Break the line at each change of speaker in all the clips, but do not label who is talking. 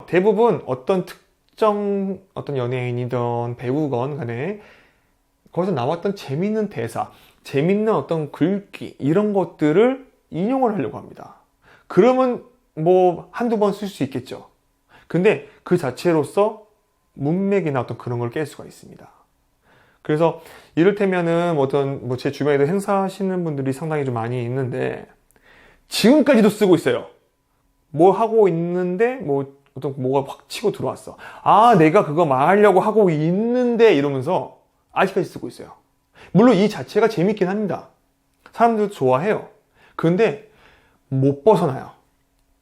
대부분 어떤 특정 어떤 연예인이든 배우건 간에 거기서 나왔던 재밌는 대사, 재밌는 어떤 글귀 이런 것들을 인용을 하려고 합니다. 그러면 뭐 한두 번 쓸 수 있겠죠. 근데 그 자체로서 문맥이나 어떤 그런 걸 깰 수가 있습니다. 그래서 이를테면은 어떤 뭐 제 주변에도 행사하시는 분들이 상당히 좀 많이 있는데 지금까지도 쓰고 있어요. 뭐 하고 있는데 뭐 어떤 뭐가 확 치고 들어왔어. 아, 내가 그거 말하려고 하고 있는데 이러면서 아직까지 쓰고 있어요. 물론 이 자체가 재밌긴 합니다. 사람들도 좋아해요. 그런데 못 벗어나요.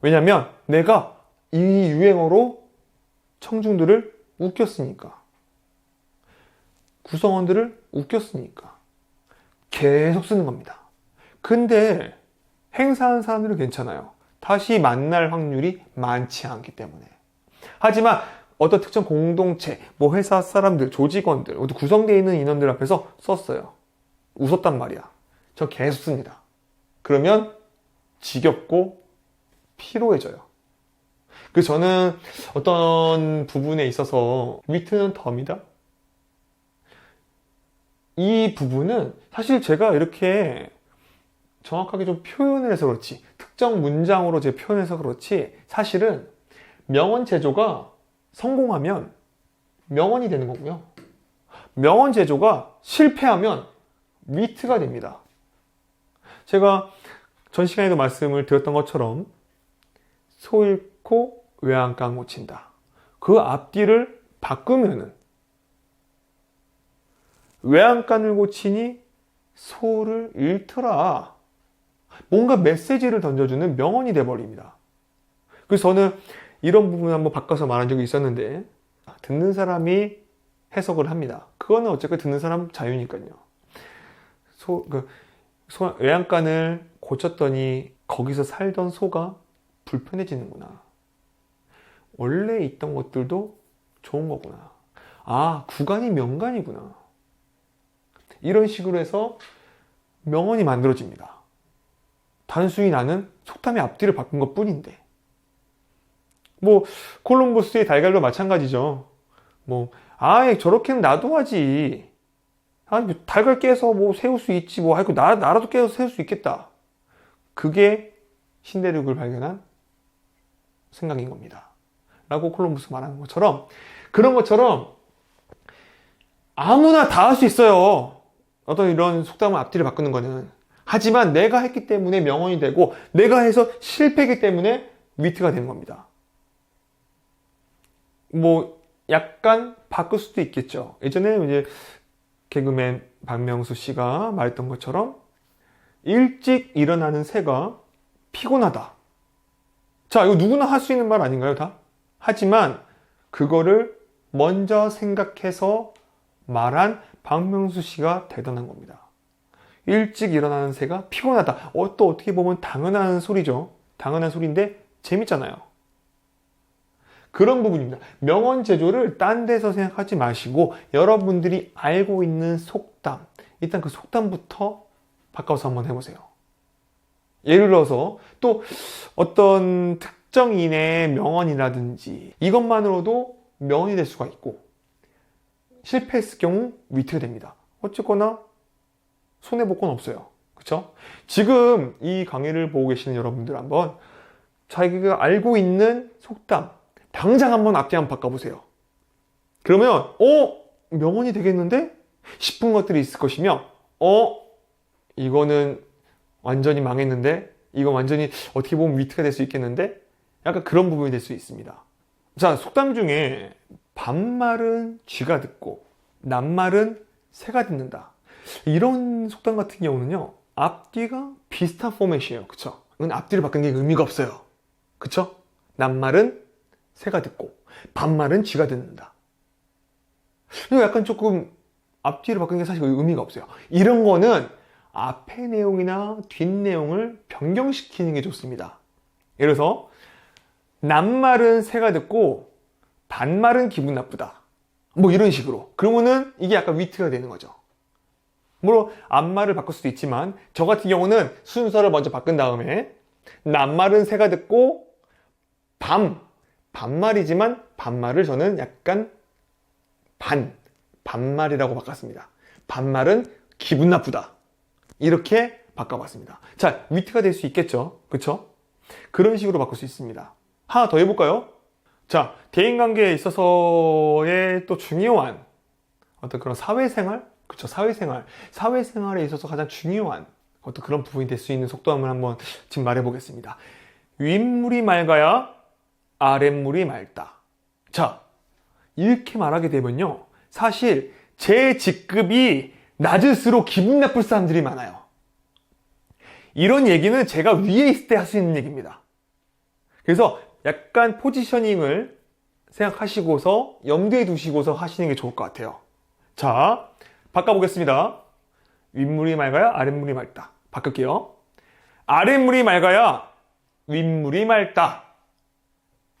왜냐면 내가 이 유행어로 청중들을 웃겼으니까. 구성원들을 웃겼으니까. 계속 쓰는 겁니다. 근데 행사하는 사람들은 괜찮아요. 다시 만날 확률이 많지 않기 때문에. 하지만 어떤 특정 공동체, 뭐 회사 사람들, 조직원들, 구성되어 있는 인원들 앞에서 썼어요. 웃었단 말이야. 저 계속 씁니다. 그러면 지겹고 피로해져요. 그래서 저는 어떤 부분에 있어서 위트는 덤이다? 이 부분은 사실 제가 이렇게 정확하게 좀 표현을 해서 그렇지, 특정 문장으로 제가 표현해서 그렇지, 사실은 명언 제조가 성공하면 명언이 되는 거고요. 명언 제조가 실패하면 위트가 됩니다. 제가 전 시간에도 말씀을 드렸던 것처럼 소 잃고 외양간 고친다. 그 앞뒤를 바꾸면은 외양간을 고치니 소를 잃더라. 뭔가 메시지를 던져주는 명언이 돼버립니다. 그래서 저는 이런 부분을 한번 바꿔서 말한 적이 있었는데 듣는 사람이 해석을 합니다. 그거는 어쨌든 듣는 사람 자유니까요. 외양간을 고쳤더니 거기서 살던 소가 불편해지는구나. 원래 있던 것들도 좋은 거구나. 아, 구간이 명간이구나. 이런 식으로 해서 명언이 만들어집니다. 단순히 나는 속담의 앞뒤를 바꾼 것 뿐인데. 뭐 콜럼버스의 달걀도 마찬가지죠. 뭐 저렇게는 나도 하지. 달걀 깨서 뭐 세울 수 있지. 뭐 하여튼 나라도 깨서 세울 수 있겠다. 그게 신대륙을 발견한 생각인 겁니다. 라고 콜럼버스가 말하는 것처럼, 그런 것처럼 아무나 다 할 수 있어요. 어떤 이런 속담의 앞뒤를 바꾸는 거는. 하지만 내가 했기 때문에 명언이 되고, 내가 해서 실패했기 때문에 위트가 되는 겁니다. 뭐 약간 바꿀 수도 있겠죠. 예전에 이제 개그맨 박명수 씨가 말했던 것처럼 일찍 일어나는 새가 피곤하다. 자, 이거 누구나 할 수 있는 말 아닌가요, 다? 하지만 그거를 먼저 생각해서 말한 박명수 씨가 대단한 겁니다. 일찍 일어나는 새가 피곤하다. 또 어떻게 보면 당연한 소리죠. 당연한 소리인데 재밌잖아요. 그런 부분입니다. 명언 제조를 딴 데서 생각하지 마시고 여러분들이 알고 있는 속담, 일단 그 속담부터 바꿔서 한번 해보세요. 예를 들어서 또 어떤 특정인의 명언이라든지 이것만으로도 명언이 될 수가 있고, 실패했을 경우 위트가 됩니다. 어쨌거나 손해볼 건 없어요. 그쵸? 지금 이 강의를 보고 계시는 여러분들 한번 자기가 알고 있는 속담 당장 한번 앞뒤 한번 바꿔보세요. 그러면 명언이 되겠는데? 싶은 것들이 있을 것이며, 이거는 완전히 망했는데? 이거 완전히 어떻게 보면 위트가 될 수 있겠는데? 약간 그런 부분이 될 수 있습니다. 자, 속담 중에 반말은 쥐가 듣고 낱말은 새가 듣는다. 이런 속담 같은 경우는요, 앞뒤가 비슷한 포맷이에요. 그쵸? 이건 앞뒤를 바꾸는 게 의미가 없어요. 그쵸? 낱말은 새가 듣고 반말은 쥐가 듣는다. 이거 약간 조금 앞뒤를 바꾸는 게 사실 의미가 없어요. 이런 거는 앞의 내용이나 뒷 내용을 변경시키는 게 좋습니다. 예를 들어서 낱말은 새가 듣고 반말은 기분 나쁘다. 뭐 이런 식으로. 그러면은 이게 약간 위트가 되는 거죠. 물론 앞말을 바꿀 수도 있지만 저 같은 경우는 순서를 먼저 바꾼 다음에 낱말은 새가 듣고 반말이지만 반말을 저는 약간 반말이라고 바꿨습니다. 반말은 기분 나쁘다. 이렇게 바꿔봤습니다. 자, 위트가 될 수 있겠죠? 그쵸? 그런 식으로 바꿀 수 있습니다. 하나 더 해볼까요? 자, 대인관계에 있어서의 또 중요한 어떤 그런 사회생활? 그쵸, 사회생활에 있어서 가장 중요한 어떤 그런 부분이 될 수 있는 속담을 한번 지금 말해보겠습니다. 윗물이 맑아야 아랫물이 맑다. 자, 이렇게 말하게 되면요, 사실 제 직급이 낮을수록 기분 나쁠 사람들이 많아요. 이런 얘기는 제가 위에 있을 때 할 수 있는 얘기입니다. 그래서 약간 포지셔닝을 생각하시고서 염두에 두시고서 하시는 게 좋을 것 같아요. 자, 바꿔보겠습니다. 윗물이 맑아야 아랫물이 맑다. 바꿀게요. 아랫물이 맑아야 윗물이 맑다.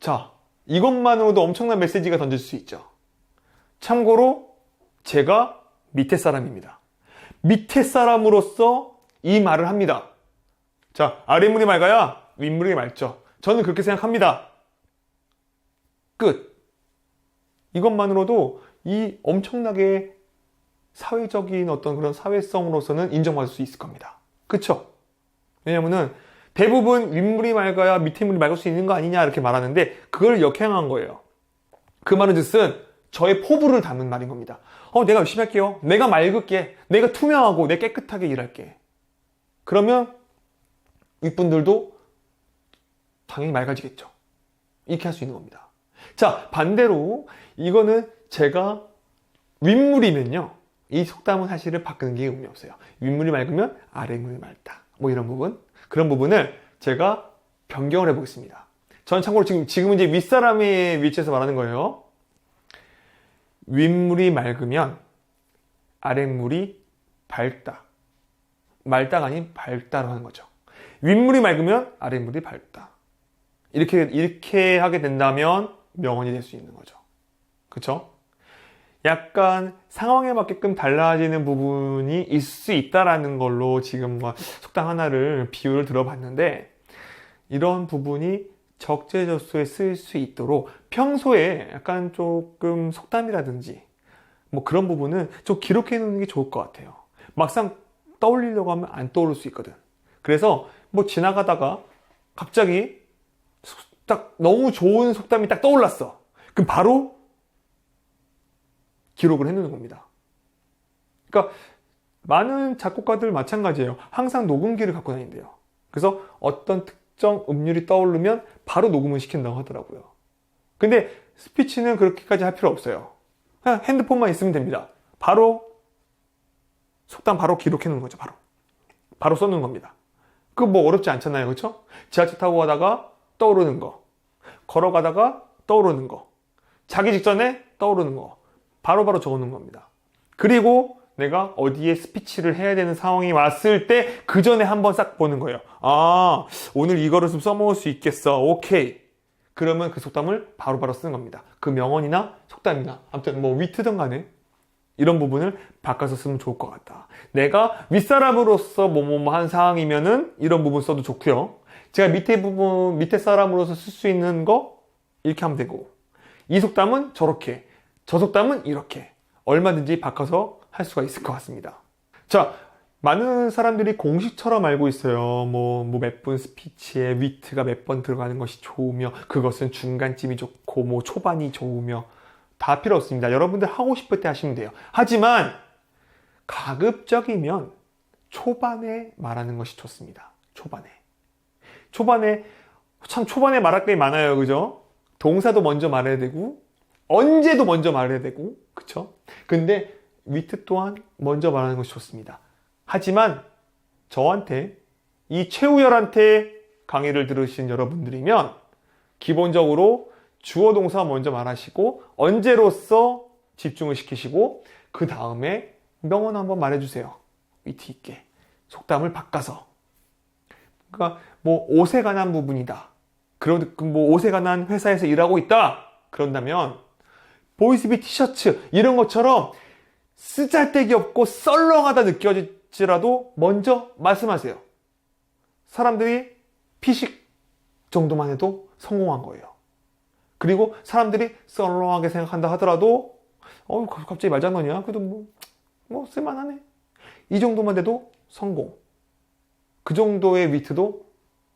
자, 이것만으로도 엄청난 메시지가 던질 수 있죠. 참고로 제가 밑에 사람입니다. 밑에 사람으로서 이 말을 합니다. 자, 아랫물이 맑아야 윗물이 맑죠. 저는 그렇게 생각합니다. 끝. 이것만으로도 이 엄청나게 사회적인 어떤 그런 사회성으로서는 인정받을 수 있을 겁니다. 그쵸? 왜냐면은 대부분 윗물이 맑아야 밑에 물이 맑을 수 있는 거 아니냐 이렇게 말하는데 그걸 역행한 거예요. 그 말은 즉슨 저의 포부를 담은 말인 겁니다. 내가 열심히 할게요. 내가 맑을게. 내가 투명하고 내가 깨끗하게 일할게. 그러면 윗분들도 당연히 맑아지겠죠. 이렇게 할 수 있는 겁니다. 자, 반대로 이거는 제가 윗물이면요, 이 속담은 사실은 바꾸는 게 의미 없어요. 윗물이 맑으면 아랫물이 맑다. 뭐 이런 부분, 그런 부분을 제가 변경을 해보겠습니다. 저는 참고로 지금은 이제 윗사람의 위치에서 말하는 거예요. 윗물이 맑으면 아랫물이 밝다. 맑다가 아닌 밝다로 하는 거죠. 윗물이 맑으면 아랫물이 밝다. 이렇게 하게 된다면 명언이 될 수 있는 거죠. 그쵸? 약간 상황에 맞게끔 달라지는 부분이 있을 수 있다라는 걸로 지금 속담 하나를 비유를 들어봤는데, 이런 부분이 적재적소에 쓸 수 있도록 평소에 약간 조금 속담이라든지 뭐 그런 부분은 좀 기록해 놓는 게 좋을 것 같아요. 막상 떠올리려고 하면 안 떠오를 수 있거든. 그래서 뭐 지나가다가 갑자기 딱 너무 좋은 속담이 딱 떠올랐어. 그럼 바로 기록을 해놓는 겁니다. 그러니까 많은 작곡가들 마찬가지예요. 항상 녹음기를 갖고 다닌대요. 그래서 어떤 특정 음률이 떠오르면 바로 녹음을 시킨다고 하더라고요. 근데 스피치는 그렇게까지 할 필요 없어요. 그냥 핸드폰만 있으면 됩니다. 바로 속담 바로 기록해 놓는 거죠. 바로 써놓는 겁니다. 그 뭐 어렵지 않잖아요. 그렇죠? 지하철 타고 가다가 떠오르는 거, 걸어가다가 떠오르는 거, 자기 직전에 떠오르는 거 바로바로 적어놓는 겁니다. 그리고 내가 어디에 스피치를 해야 되는 상황이 왔을 때 그 전에 한번 싹 보는 거예요. 아, 오늘 이거를 좀 써먹을 수 있겠어. 오케이. 그러면 그 속담을 바로바로 쓰는 겁니다. 그 명언이나 속담이나 아무튼 뭐 위트든 간에 이런 부분을 바꿔서 쓰면 좋을 것 같다. 내가 윗사람으로서 뭐뭐 한 상황이면은 이런 부분 써도 좋고요. 제가 밑에 사람으로서 쓸 수 있는 거 이렇게 하면 되고, 이 속담은 저렇게, 저 속담은 이렇게 얼마든지 바꿔서 할 수가 있을 것 같습니다. 자, 많은 사람들이 공식처럼 알고 있어요. 뭐 몇 분 스피치에 위트가 몇 번 들어가는 것이 좋으며 그것은 중간쯤이 좋고 뭐 초반이 좋으며 다 필요 없습니다. 여러분들 하고 싶을 때 하시면 돼요. 하지만 가급적이면 초반에 말하는 것이 좋습니다. 초반에 참 초반에 말할 게 많아요. 그죠? 동사도 먼저 말해야 되고 언제도 먼저 말해야 되고, 그쵸? 근데 위트 또한 먼저 말하는 것이 좋습니다. 하지만 저한테, 이 최우열한테 강의를 들으신 여러분들이면 기본적으로 주어 동사 먼저 말하시고 언제로서 집중을 시키시고 그 다음에 명언 한번 말해주세요. 위트 있게 속담을 바꿔서. 그러니까 뭐 옷에 관한 부분이다. 뭐 옷에 관한 회사에서 일하고 있다. 그런다면 보이스비 티셔츠 이런 것처럼 쓰잘데기 없고 썰렁하다 느껴질지라도 먼저 말씀하세요. 사람들이 피식 정도만 해도 성공한 거예요. 그리고 사람들이 썰렁하게 생각한다 하더라도 갑자기 말장난이야. 그래도 뭐 쓸만하네. 이 정도만 돼도 성공. 그 정도의 위트도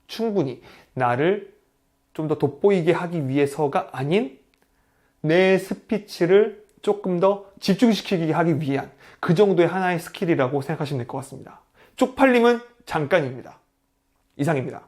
충분히 나를 좀 더 돋보이게 하기 위해서가 아닌 내 스피치를 조금 더 집중시키게 하기 위한 그 정도의 하나의 스킬이라고 생각하시면 될 것 같습니다. 쪽팔림은 잠깐입니다. 이상입니다.